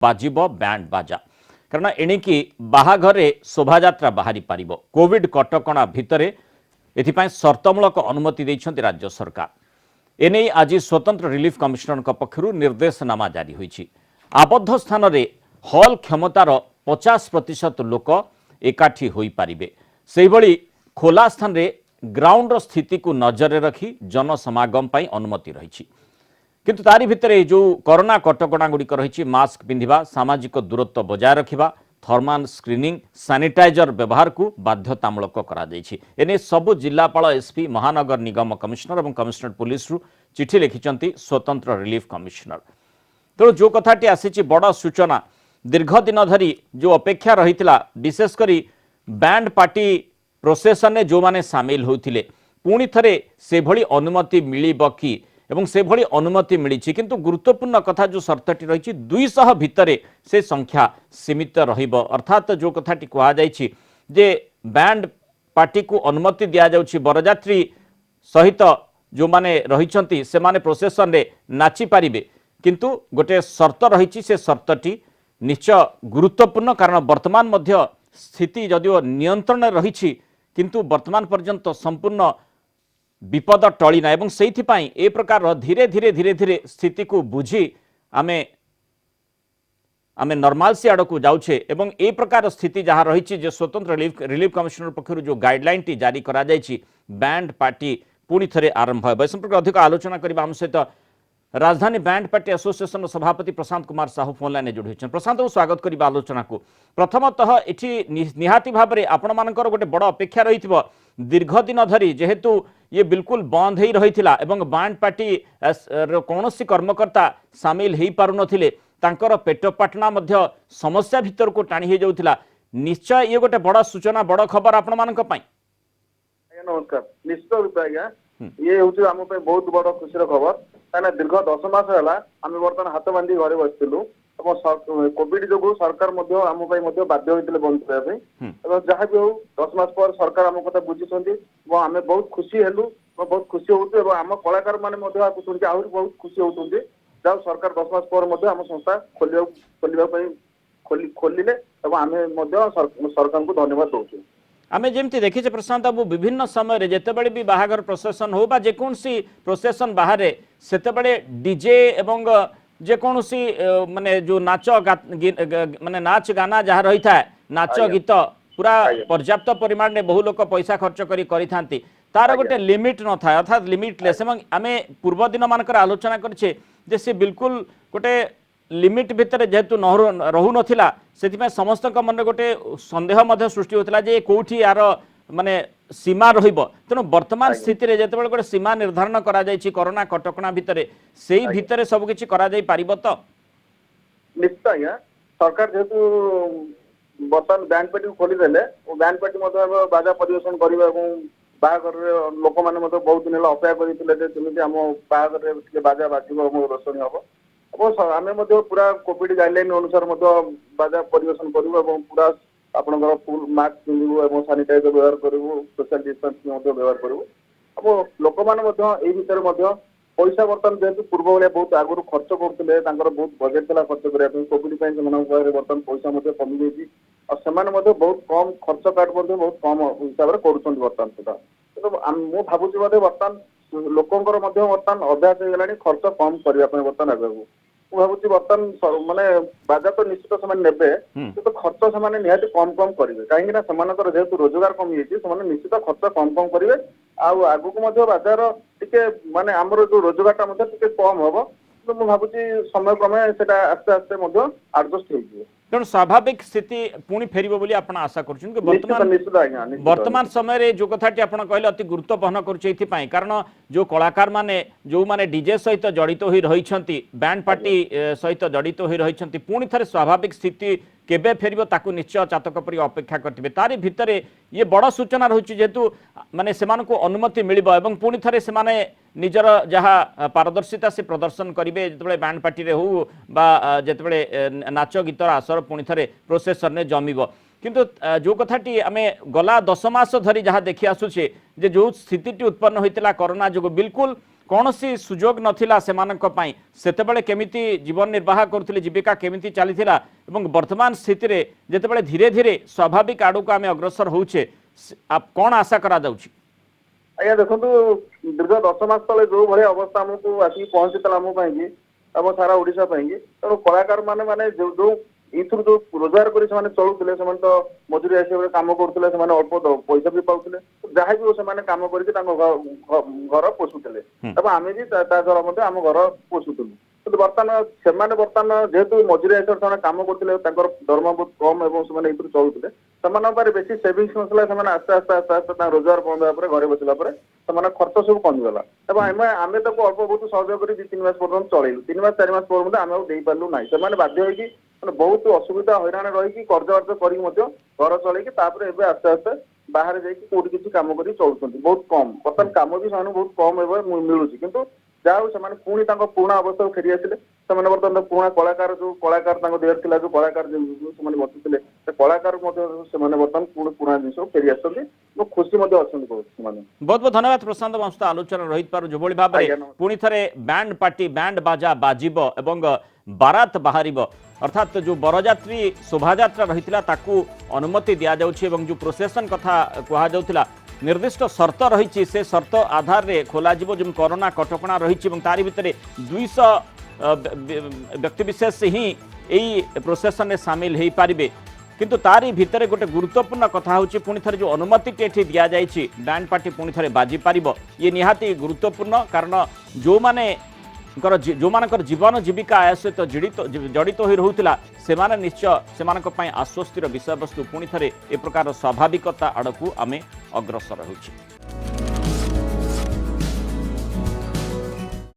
बाजिब band बाजा कारण एणिकी बाहाघरे शोभायात्रा बाहरी पारिब कोविड कटकणा भितर एथिपाई शर्तमूलक अनुमति देइछन्ति राज्य सरकार एने आज स्वतंत्र रिलीफ कमिशनर पक्षर निर्देशनामा जारी होईछि। आबद्ध स्थान रे हल क्षमतार 50% लोक एकाठी होई पारिबे सेहिभଳି खोला स्थान रे ग्राउंड स्थिति को नजर रखी जनसमागम पाई अनुमति रही किंतु तारी भितर जो कोरोना कटकणा गुड़िक रही मास्क पिंधिबा सामाजिक दूरत्व बजाय रखिबा थर्माल स्क्रीनिंग सैनिटाइजर व्यवहार को बाध्यतामूलक करा जायछि। एने सबु जिलापाल एसपी महानगर निगम कमिशनर और कमिशनर पुलिस रु चिठी लिखिचंती स्वतंत्र रिलीफ कमिशनर। तेणु जो कथाटी आसी बड़ सूचना दीर्घ दिन धरी जो अपेक्षा रही विशेषकर बैंड पार्टी प्रोसेसन में जो माने सामिल होते पुणी थे से भली अनुमति मिलिब कि एवं से भली अनुमति मिली किंतु गुरुत्वपूर्ण कथा जो शर्तटी रही 200 भितर से संख्या सीमित रहिब अर्थात जो कथाटी कहुई जे बैंड पार्टी को अनुमति दि जाउछि बरयात्री सहित जो माने रहिछंती से माने प्रोसेसन रे नाची पारिबे किंतु गोटे शर्त रही से शर्तटी निश्चय गुरुत्वपूर्ण कारण वर्तमान मध्य स्थिति जदिओ नियंत्रण रही किंतु वर्तमान पर्यंत संपूर्ण विपद टलिना एवं सेइथिपाई ए प्रकार धीरे धीरे धीरे धीरे स्थिति को बुझी आमे नॉर्मलसी आड़ को जाऊे एवं ए प्रकार स्थिति जहाँ रही जे स्वतंत्र रिलीफ कमिशनर पक्षर जो गाइडलाइन टी जारी करा जायछि बैंड पार्टी पुणी थे आरंभ हो संपर्क अधिक आलोचना करबा हम सहित राजधानी बैंड पार्टी एसोसिएशन सभापति प्रशांत कुमार साहू फोन लाइन जोड़ी प्रशांत को स्वागत करबा आलोचना को प्रथमतः एठी निहाती भाव में आपण मानकर गोटे बड़ अपेक्षा रही दीर्घ दिन धरी जेहेतु ये बिल्कुल बंद हो रही एवं बैंड पार्टी कौन कर्मकर्ता सामिल हो पार नथिले तांकर पेट पाटना मध्य समस्या भितर को टाणी हो जाउथिला निश्चय ये गोटे बड़ सूचना बड़ खबर आपण मानक पई। नमस्कार निश्चित रूप आज्ञा ये हूँ आम बहुत बड़ खुशी खबर कहीं दीर्घ 10 मास है आम बर्तमान हाथ बांधि घरे बसलु कोविड जो सरकार आम बाध्य होते बंद करने जहाँ भी हो 10 मास पर सरकार आम कथा बुझी आम बहुत खुशी हेलु बहुत खुशी हूँ आम कलाकार मैंने शुणिक आहरी बहुत खुशी होती जहाँ सरकार 10 मास पर आम संस्था खोलिले आम सरकार को धन्यवाद दौर आमे जेमती देखिए प्रशांत बाबू विभिन्न समय जितेबले भी बाहागर प्रोसेसन हो जेकोसी प्रोसेसन बाहर से डीजे एवं जेकोसी माने जो नाच माने नाच गाना जहाँ रही था नाच गीत पूरा पर्याप्त परिमाण में बहु लोक पैसा खर्च करी तार गोटे लिमिट न था अर्थात लिमिटलेस आमे पूर्व दिन मानकर आलोचना करे से बिल्कुल गोटे लिमिट भितर जेहेतु रहू नथिला सेथिमे समस्त मन गोटे संदेह सृष्टि होता जे कोठी यार माने सीमा रहिबो तेणु वर्तमान स्थिति रे जेतेबेले गोटे सीमा निर्धारण करा जायछि कोरोना कटकणा भितर सेही भितर सब किछि करा जाय पारिबो तो निश्चित आज्ञा सरकार जेहेतु बर्तमान बैंड पार्टी खोली देले ओ बैंड पार्टी मध्य बाजा परिवेशन करबा बाहाघर लोक मैंने बहुत दिन अपेक्षा करते आम बाहाघर बाजा बाजिब रोशनी हम आम पूरा कोविड गाइडलाइन अनुसार बाजा परिवेशन करूँ पूरा आपंकर फुल मास्क पिंधु सानिटाइजर व्यवहार करूँ सोशल डिस्टेंसिंग व्यवहार करूँ अब लोक मैंने भितर पैसा बर्तमान जेहेतु पूर्व भाया बहुत आगुरी खर्च करते बहुत बजेट था खर्च करने कोविड बर्तमान पैसा कमी जाइए और बहुत कम खर्च कार्ड बहुत कम हिसाब से करुँच बर्तमान सुधा मुझे भावुँ बर्तमान लोकंर बर्तमान अभ्यास हो गला खर्च कम करने बर्तमान आगे भावुँ बर्तमान माने बाजा तो निश्चित से नेबे तो खर्च से निहाती कम कम करेंगे कहीं जेहेतु रोजगार कमी जाइए निश्चित खर्च कम कम करेंगे आगू को बाजार टे माने आमर जो रोजगार टे कम हम तो मुझे भावुँ समय क्रमे से आस्ते आस्ते आडजस्ट हो तेणु स्वाभाविक स्थिति पुणी फेर बोली आप आशा कर वर्तमान समय जो कथाटी आप कहले अति गुरुत्व बहन कर कारण जो कलाकार माने जो माने डीजे सहित जड़ित हो रही बैंड पार्टी सहित जड़ित हो रही पुणी थे स्वाभाविक स्थिति केबे फेरिबो ताकू निश्चय चातक परि अपेक्षा करथिबे तारि भितरे ये बड़ सूचना रहुछि जेतु माने सेमान को अनुमति मिलिबो एवं पुणी थरे सेमाने निजर जहाँ पारदर्शिता से प्रदर्शन करेंगे जिते बैंड पार्टी रे हो बा जिते नाच गीतर आसर पुणी थे प्रोसेसन में जमीब किंतु जो कथाटी आमे गला 10 मास धरी जहाँ देखी आसुचे जे जो स्थिति उत्पन्न होता कोरोना जो बिल्कुल कौनसी सुजोग नथिला सेमानक पई सेतेबेले केमिति जीवन निर्वाह करथिले जीविका केमिति चलीथिला एवं वर्तमान स्थिति रे जेतेबेले धीरे धीरे स्वाभाविक आड़ू को आम अग्रसर होउछे आप कौन आशा करा जाउछि? आज्ञा देखो दीर्घ 10 मास तले जो भाई अवस्था आमको आसिक पहुंची आम आम सारा ओडिशा तेणु कलाकार माने माने जो इथुर जो रोजगार कर चलुले तो मजूरी हिसाब से कम करुले अल्प पैसा भी पाते जहाँ भी से कम कर पोषुले आम भी द्वारा आम घर पोषुलु कि बर्तमान से बर्तमान जेहेतु मजूरी हिसाब से कम करते दरमा बहुत कम और चलुले से बेसी सेविंग्स नसला आस्ते आस्ते आस्ते आस्ते रोजगार बंद होगा घरे बसला खर्च सब कमिगला आम अल्प बहुत सहयोग कर 2-3 मास पर्यटन चलू 3 मास 4 मास पर आम दे पार्लु ना से बाध्य हो बहुत असुविधा हैरान रही कर्ज वर्ज कर घर चलैकी एवं आस्ते आस्ते बाहर जाकि किसी कम कर चलुँच बहुत कम बर्तमान कम भी से बहुत कम मिलूँ कितु जहाँ से पुणी पुराणा अवस्था को फेरी आसिले बर्तमान पुराणा कलाकार जो कलाकार देहर था जो कलाकार बचुते कलाकार बर्तमान पुराणा जिन फेरी आसती खुशी अच्छा बहुत बहुत धन्यवाद प्रशांत बाबू आलोचना रही पार जो भाव में पुणी थे बैंड पार्टी बैंड बाजा बाजिब एवं बारात बाहर अर्थात जो बरजात्री शोभायात्रा रही अनुमति दि जाऊँगी जो प्रोसेसन कथा कहुला निर्दिष्ट शर्त रही से शर्त आधार रे खोल जो कोरोना कटकणा रही तारी भितर 200 व्यक्तिविशेष ही यही प्रोसेसन में सामिल हो पारे किंतु तारी भितर गोटे गुरुत्वपूर्ण कथा होची पुणी थे जो अनुमति टी दि जाइए बैंड पार्टी पुणी थे बाजी पार ये निहाती गुरुत्वपूर्ण कारण जो माने जो मानकर जीवन जीविका आय सहित जड़ित हो रहा से निश्चय से आश्वस्तिर विषय वस्तु पुणी थे ए प्रकार स्वाभाविकता आड़ को आम अग्रसर होची।